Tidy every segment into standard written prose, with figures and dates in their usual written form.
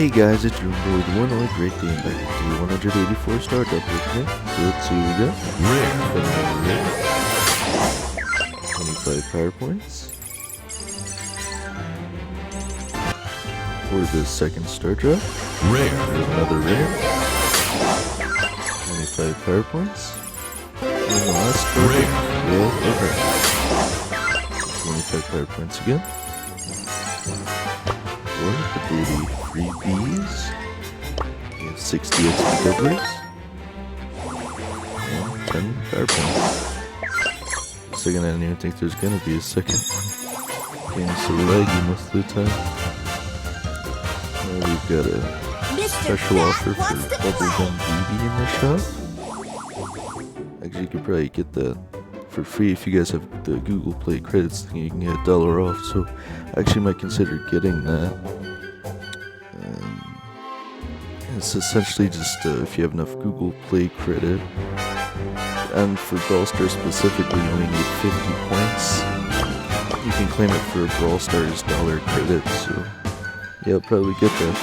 Hey guys, it's your boy, the one only great Dane, back with the 184 star double today. So let's see what we got. Rare. 25 power points. For the second star drop. Rare. There's another rare. 25 power points. And the last star drop. Rare. 25 power points again. For the daily freebies, we have 60 XP doublers and 10 power points. For a second, I didn't even think there's gonna be a second one. Getting so laggy most of the time. Now we've got a special offer for Bubblegum BB in the shop. Actually, you could probably get that for free if you guys have the Google Play credits thing. You can get $1 off, so I actually might consider getting that. It's essentially just if you have enough Google Play credit, and for Brawl Stars specifically, you only need 50 points. You can claim it for a Brawl Stars dollar credit, so yeah, I'll probably get that.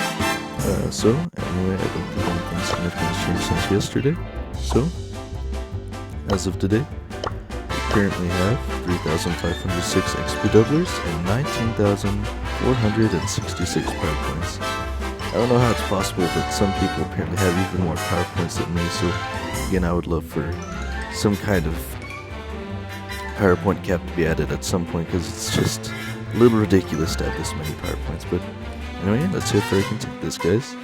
So anyway, I don't think anything significant has changed since yesterday. So as of today, currently have 3,506 XP doublers and 19,466 power points. I don't know how it's possible, but some people apparently have even more power points than me, so again, I would love for some kind of power point cap to be added at some point, because it's just a little ridiculous to have this many power points. But anyway, let's see how far I can take this, guys.